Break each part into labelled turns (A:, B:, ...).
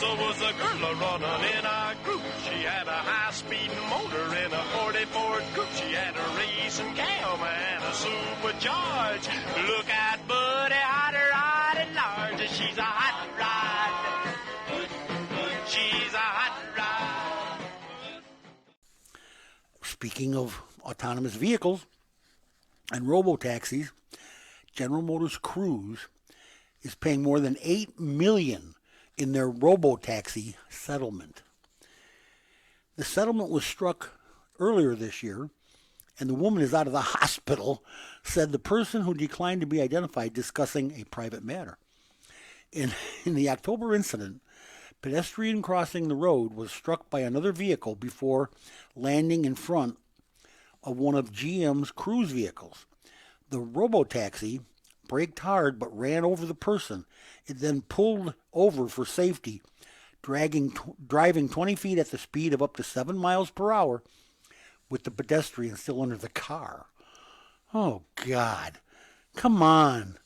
A: Was a girl running in a group. She had a high-speed motor in a 40 Ford Coupe. She had a racing cam and a supercharged. Look at Buddy, hot rod and large. She's a hot rod. She's a hot rod.
B: Speaking of autonomous vehicles and robo-taxis, General Motors Cruise is paying more than $8 million in their robo-taxi settlement. The settlement was struck earlier this year, and the woman is out of the hospital, said the person who declined to be identified discussing a private matter. In the October incident, pedestrian crossing the road was struck by another vehicle before landing in front of one of GM's Cruise vehicles. The robo-taxi braked hard but ran over the person. It then pulled over for safety, driving 20 feet at the speed of up to 7 miles per hour with the pedestrian still under the car. Oh, God. Come on.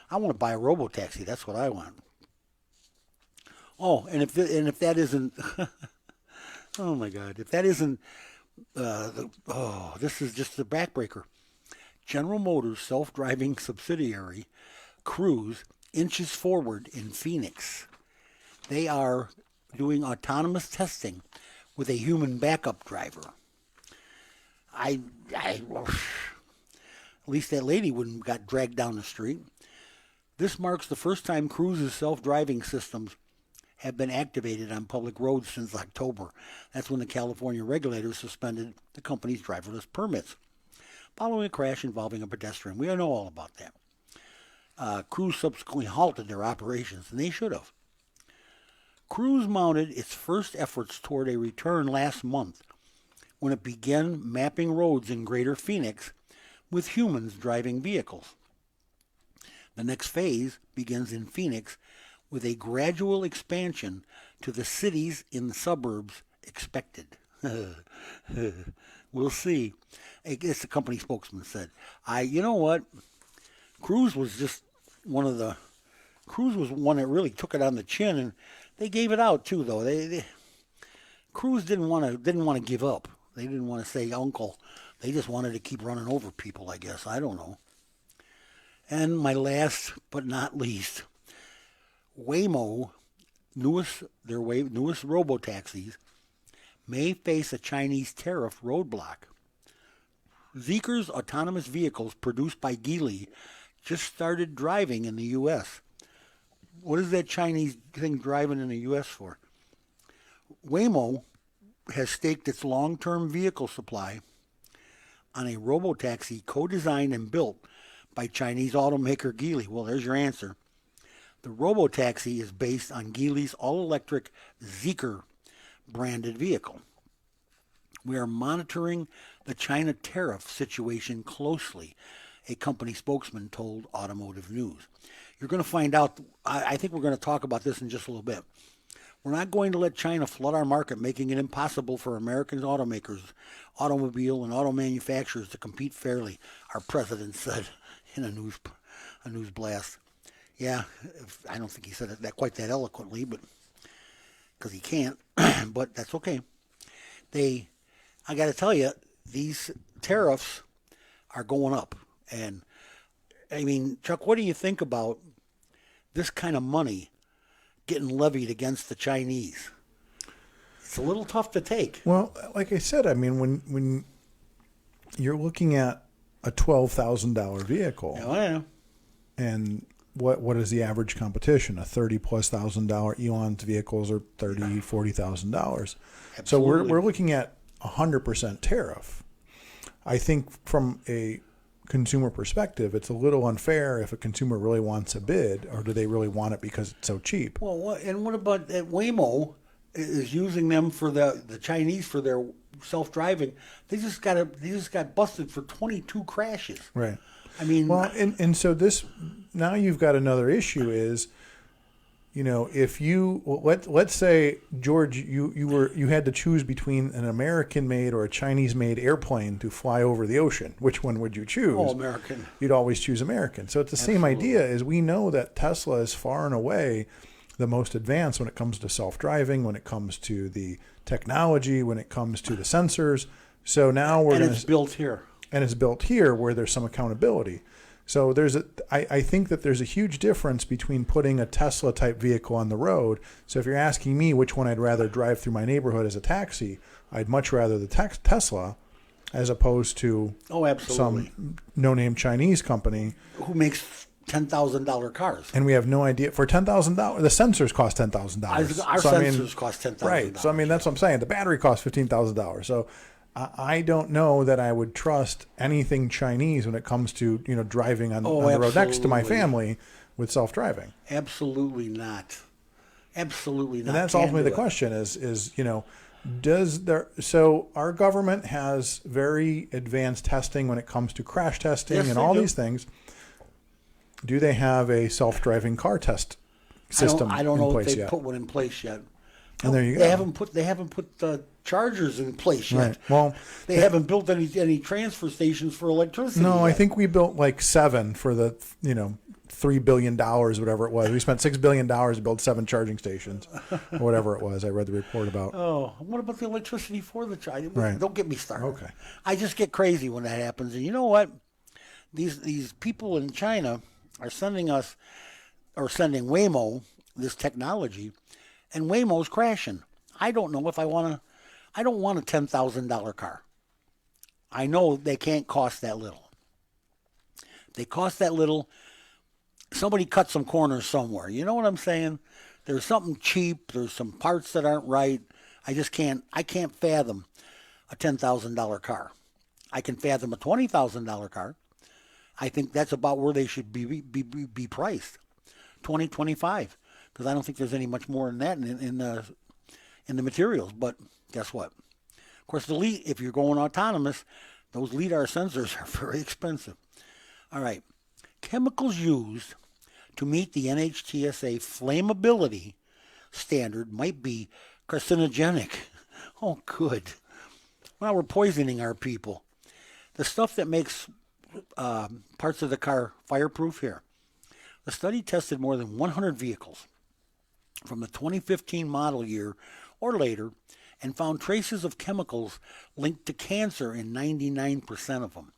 B: I want to buy a robo-taxi. That's what I want. Oh, and if that isn't... oh, my God. If that isn't... this is just the backbreaker. General Motors' self-driving subsidiary, Cruise, inches forward in Phoenix. They are doing autonomous testing with a human backup driver. At least that lady wouldn't got dragged down the street. This marks the first time Cruise's self-driving systems have been activated on public roads since October. That's when the California regulators suspended the company's driverless permits, following a crash involving a pedestrian. We know all about that. Cruise subsequently halted their operations, and they should have. Cruise mounted its first efforts toward a return last month when it began mapping roads in Greater Phoenix with humans driving vehicles. The next phase begins in Phoenix with a gradual expansion to the cities in the suburbs expected. We'll see. I guess the company spokesman said, you know what? Cruise was one that really took it on the chin, and they gave it out too, though. Cruise didn't want to give up. They didn't want to say uncle. They just wanted to keep running over people, I guess. I don't know. And my last but not least, Waymo, their newest robo-taxis, may face a Chinese tariff roadblock. Zeekr's autonomous vehicles produced by Geely just started driving in the U.S. What is that Chinese thing driving in the U.S. for? Waymo has staked its long-term vehicle supply on a robotaxi co-designed and built by Chinese automaker Geely. Well, there's your answer. The robotaxi is based on Geely's all-electric Zeekr branded vehicle. We are monitoring the China tariff situation closely, a company spokesman told Automotive News. You're going to find out, I think we're going to talk about this in just a little bit. We're not going to let China flood our market, making it impossible for American automakers, automobile and auto manufacturers to compete fairly, our president said in a news blast. Yeah, I don't think he said it quite that eloquently, but because he can't, but that's okay. I got to tell you, these tariffs are going up. And, I mean, Chuck, what do you think about this kind of money getting levied against the Chinese? It's a little tough to take.
C: Well, like I said, I mean, when you're looking at a $12,000 vehicle,
B: oh, yeah.
C: And what is the average competition? A $30,000+ Elon's vehicles are $40,000. So we're looking at 100% tariff. I think from a consumer perspective, it's a little unfair if a consumer really wants a bid, or do they really want it because it's so cheap?
B: Well, what about that Waymo is using them for the Chinese for their self-driving? They just got busted for 22 crashes.
C: Right.
B: I mean,
C: well, and so this now you've got another issue is if you let's say, George, you had to choose between an American-made or a Chinese-made airplane to fly over the ocean. Which one would you choose?
B: Oh, American.
C: You'd always choose American. So it's the same
B: Absolutely.
C: idea. As we know that Tesla is far and away the most advanced when it comes to self-driving, when it comes to the technology, when it comes to the sensors. So now
B: it's built here.
C: And it's built here where there's some accountability. So I think that there's a huge difference between putting a Tesla type vehicle on the road. So if you're asking me which one I'd rather drive through my neighborhood as a taxi, I'd much rather the Tesla as opposed to some no-name Chinese company
B: who makes $10,000 cars.
C: And we have no idea. For $10,000, the sensors cost $10,000.
B: Our sensors cost $10,000.
C: Right. So that's what I'm saying. The battery costs $15,000. So I don't know that I would trust anything Chinese when it comes to driving on the road next to my family with self-driving.
B: Absolutely not. Absolutely not.
C: And that's ultimately the question: is so our government has very advanced testing when it comes to crash testing and all these things. Do they have a self-driving car test system?
B: I don't know if they've
C: yet?
B: put one in place yet.
C: And there you go.
B: They haven't put the chargers in place yet.
C: Right. Well,
B: they haven't built any transfer stations for electricity.
C: No,
B: yet.
C: I think we built like 7 for the $3 billion, whatever it was. We spent $6 billion to build 7 charging stations, or whatever it was. I read the report about.
B: Oh, what about the electricity for the charging?
C: Right.
B: Don't get me started.
C: Okay.
B: I just get crazy when that happens. And you know what? These people in China are sending Waymo this technology, and Waymo's crashing. I don't know if I want to. I don't want a $10,000 car. I know they can't cost that little. They cost that little. Somebody cut some corners somewhere. You know what I'm saying? There's something cheap. There's some parts that aren't right. I can't fathom a $10,000 car. I can fathom a $20,000 car. I think that's about where they should be priced. 25, because I don't think there's any much more than that in the materials. But guess what? Of course, if you're going autonomous, those LiDAR sensors are very expensive. All right. Chemicals used to meet the NHTSA flammability standard might be carcinogenic. Oh, good. Well, we're poisoning our people. The stuff that makes parts of the car fireproof here. The study tested more than 100 vehicles from the 2015 model year or later and found traces of chemicals linked to cancer in 99% of them.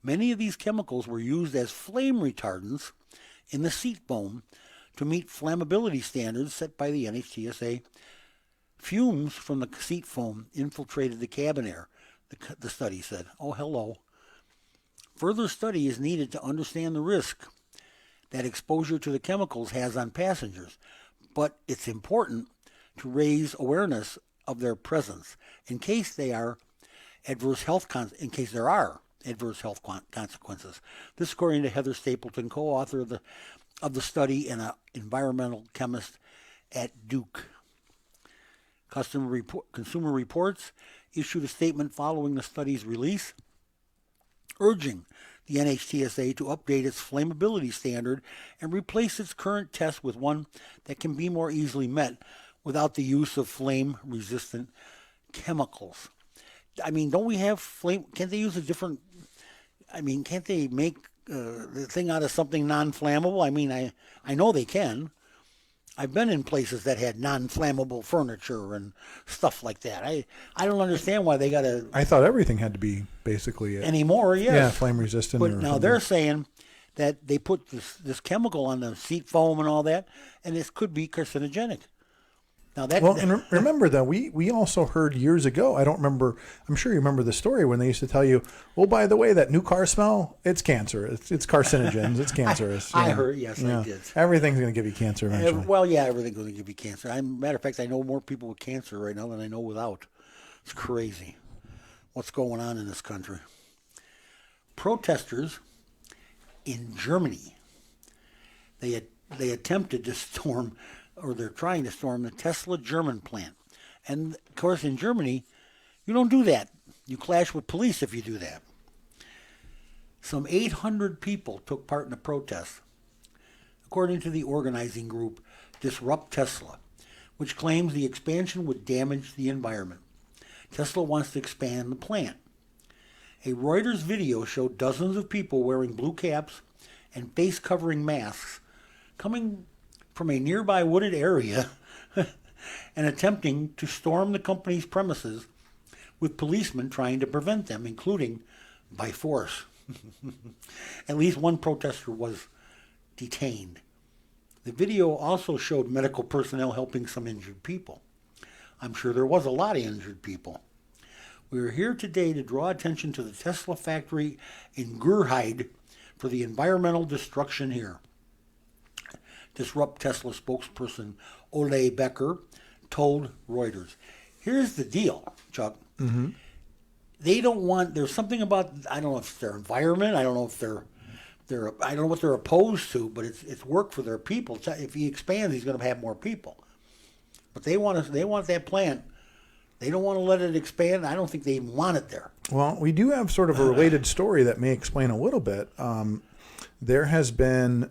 B: Many of these chemicals were used as flame retardants in the seat foam to meet flammability standards set by the NHTSA. Fumes from the seat foam infiltrated the cabin air, the study said. Oh, hello. Further study is needed to understand the risk that exposure to the chemicals has on passengers, but it's important to raise awareness of their presence in case there are adverse health consequences. This, according to Heather Stapleton, co-author of the study and an environmental chemist at Duke. Consumer Reports issued a statement following the study's release, urging the NHTSA to update its flammability standard and replace its current test with one that can be more easily met without the use of flame-resistant chemicals. I mean, don't we have flame? Can't they use a different? I mean, can't they make the thing out of something non-flammable? I mean, I know they can. I've been in places that had non-flammable furniture and stuff like that. I don't understand why they got to.
C: I thought everything had to be basically
B: anymore. Yes.
C: Yeah, flame resistant.
B: But now they're saying that they put this chemical on the seat foam and all that, and this could be carcinogenic. Now
C: and remember though, we also heard years ago. I don't remember. I'm sure you remember the story when they used to tell you, "Oh, by the way, that new car smell, it's cancer. It's carcinogens. It's cancerous."
B: I heard. Yes, I did.
C: Everything's going to give you cancer eventually.
B: Well, yeah, everything's going to give you cancer. Matter of fact, I know more people with cancer right now than I know without. It's crazy what's going on in this country. Protesters in Germany, they attempted to storm. Or they're trying to storm the Tesla German plant. And, of course, in Germany, you don't do that. You clash with police if you do that. Some 800 people took part in the protest, according to the organizing group disrupt Tesla, which claims the expansion would damage the environment. Tesla wants to expand the plant. A Reuters video showed dozens of people wearing blue caps and face-covering masks coming from a nearby wooded area and attempting to storm the company's premises, with policemen trying to prevent them, including by force. At least one protester was detained. The video also showed medical personnel helping some injured people. I'm sure there was a lot of injured people. We are here today to draw attention to the Tesla factory in Gerheide for the environmental destruction here. Disrupt Tesla spokesperson Ole Becker told Reuters. Here's the deal, Chuck.
C: Mm-hmm.
B: They don't want, there's something about, I don't know if it's their environment, I don't know if I don't know what they're opposed to, but it's work for their people. If he expands, he's going to have more people. But they want that plant. They don't want to let it expand. I don't think they even want it there.
C: Well, we do have sort of a related story that may explain a little bit. There has been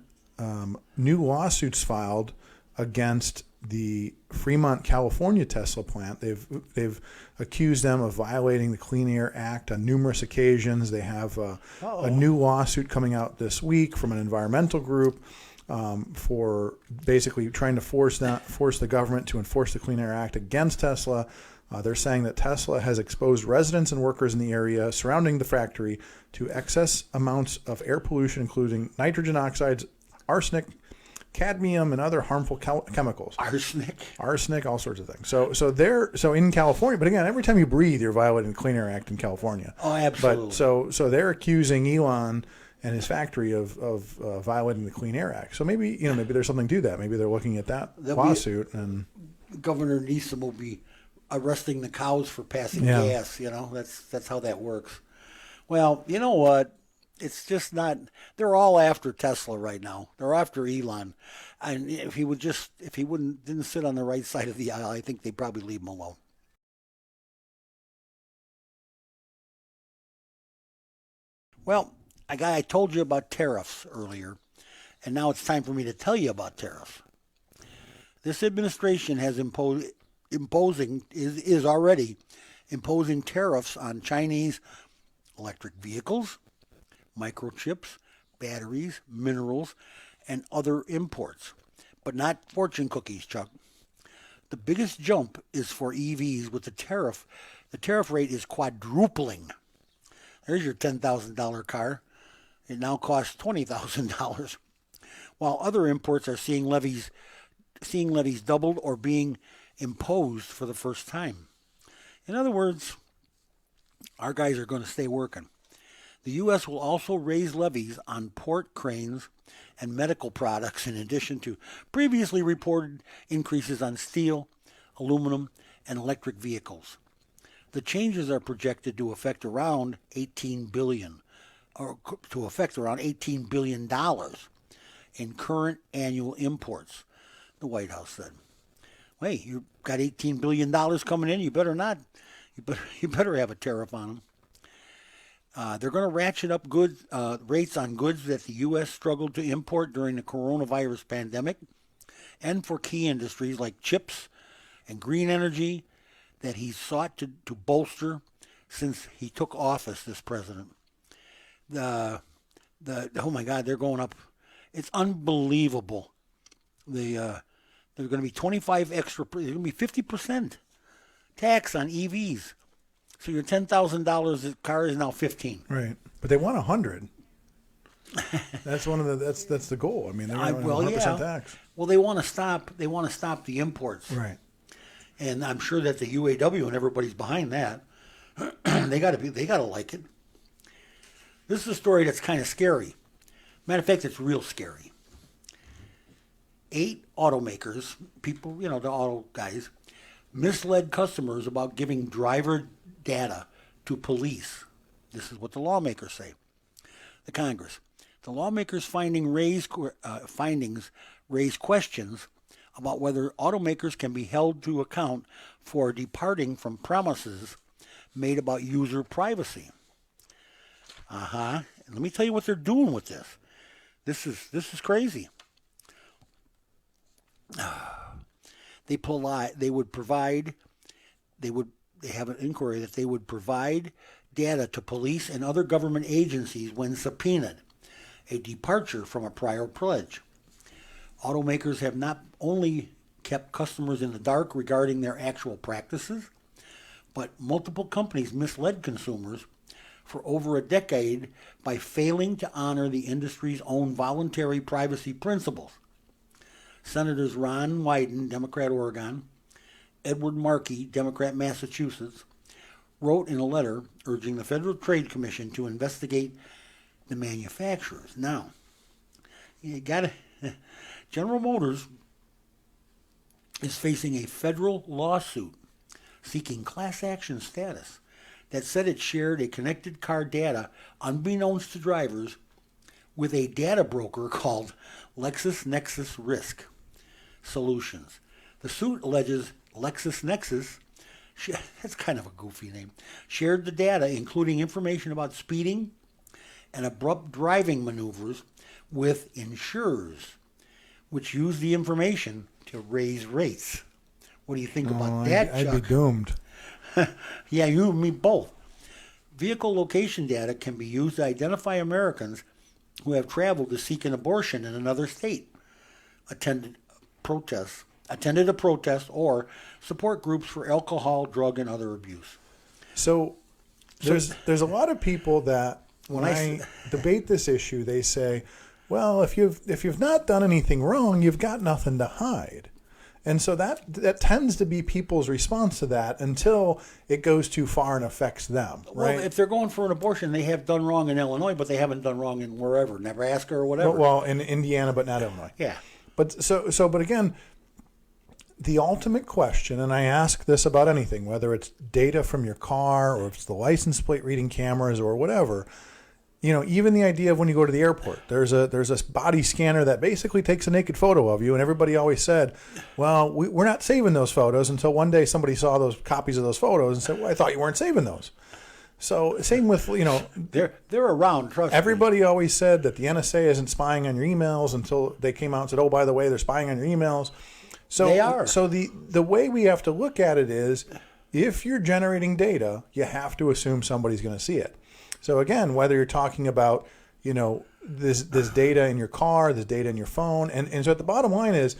C: new lawsuits filed against the Fremont, California Tesla plant. They've accused them of violating the Clean Air Act on numerous occasions. They have a new lawsuit coming out this week from an environmental group for basically trying to force the government to enforce the Clean Air Act against Tesla. They're saying that Tesla has exposed residents and workers in the area surrounding the factory to excess amounts of air pollution, including nitrogen oxides, arsenic, cadmium, and other harmful chemicals. Arsenic, all sorts of things. So in California, but again, every time you breathe, you're violating the Clean Air Act in California.
B: Oh, absolutely.
C: But so they're accusing Elon and his factory of violating the Clean Air Act. So maybe there's something to that. Maybe they're looking at that lawsuit, and
B: Governor Newsom will be arresting the cows for passing gas. That's how that works. Well, you know what? It's just not. They're all after Tesla right now. They're after Elon, and if he didn't sit on the right side of the aisle, I think they'd probably leave him alone. Well, I told you about tariffs earlier, and now it's time for me to tell you about tariffs. This administration has is already imposing tariffs on Chinese electric vehicles, microchips, batteries, minerals, and other imports, but not fortune cookies, Chuck. The biggest jump is for EVs with the tariff. The tariff rate is quadrupling. There's your $10,000 car. It now costs $20,000, while other imports are seeing levies doubled or being imposed for the first time. In other words, our guys are going to stay working. The U.S. will also raise levies on port cranes and medical products, in addition to previously reported increases on steel, aluminum, and electric vehicles. The changes are projected to affect around $18 billion in current annual imports, the White House said. Wait, you've got $18 billion coming in, you better have a tariff on them. They're going to ratchet up rates on goods that the U.S. struggled to import during the coronavirus pandemic, and for key industries like chips and green energy that he sought to bolster since he took office, this president. Oh my God, they're going up. It's unbelievable. There's going to be 25 extra. There's going to be 50% tax on EVs. So your $10,000 car is now $15,000.
C: Right, but they want 100. That's that's the goal. I mean, they want 100% tax.
B: Well, they want to stop the imports.
C: Right.
B: And I'm sure that the UAW and everybody's behind that. They got to like it. This is a story that's kind of scary. Matter of fact, it's real scary. 8 automakers, people, the auto guys, misled customers about giving driver data to police. This is what the lawmakers say. The Congress. The lawmakers' findings raise questions about whether automakers can be held to account for departing from promises made about user privacy. Let me tell you what they're doing with this. This is crazy. They have an inquiry that they would provide data to police and other government agencies when subpoenaed, a departure from a prior pledge. Automakers have not only kept customers in the dark regarding their actual practices, but multiple companies misled consumers for over a decade by failing to honor the industry's own voluntary privacy principles. Senators Ron Wyden, Democrat Oregon, Edward Markey, Democrat Massachusetts, wrote in a letter urging the Federal Trade Commission to investigate the manufacturers. Now, General Motors is facing a federal lawsuit seeking class action status that said it shared a connected car data unbeknownst to drivers with a data broker called LexisNexis Risk Solutions. The suit alleges LexisNexis, that's kind of a goofy name, shared the data, including information about speeding and abrupt driving maneuvers, with insurers, which used the information to raise rates. What do you think about that, Chuck?
C: I'd be doomed.
B: Yeah, you and me both. Vehicle location data can be used to identify Americans who have traveled to seek an abortion in another state, attended a protest, or support groups for alcohol, drug, and other abuse.
C: So there's a lot of people that when I debate this issue, they say, well, if you've not done anything wrong, you've got nothing to hide. And so that tends to be people's response to that until it goes too far and affects them. Right?
B: Well, if they're going for an abortion, they have done wrong in Illinois, but they haven't done wrong in wherever, Nebraska or whatever.
C: Well, in Indiana, but not Illinois.
B: Yeah.
C: But but again, the ultimate question, and I ask this about anything, whether it's data from your car or if it's the license plate reading cameras or whatever, even the idea of when you go to the airport, there's a body scanner that basically takes a naked photo of you, and everybody always said, well, we're not saving those photos, until one day somebody saw those copies of those photos and said, well, I thought you weren't saving those. So same with,
B: they're around, trust me.
C: Everybody always said that the NSA isn't spying on your emails until they came out and said, oh, by the way, they're spying on your emails. So
B: they are.
C: So the way we have to look at it is, if you're generating data, you have to assume somebody's going to see it. So again, whether you're talking about, this data in your car, this data in your phone, and so at the bottom line is,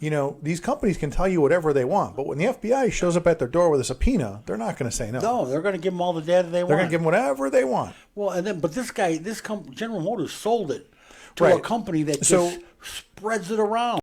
C: these companies can tell you whatever they want, but when the FBI shows up at their door with a subpoena, they're not going to say no.
B: No, they're going to give them all the data they want.
C: They're going to give them whatever they want.
B: Well, but this General Motors sold it to a company that just spreads it around.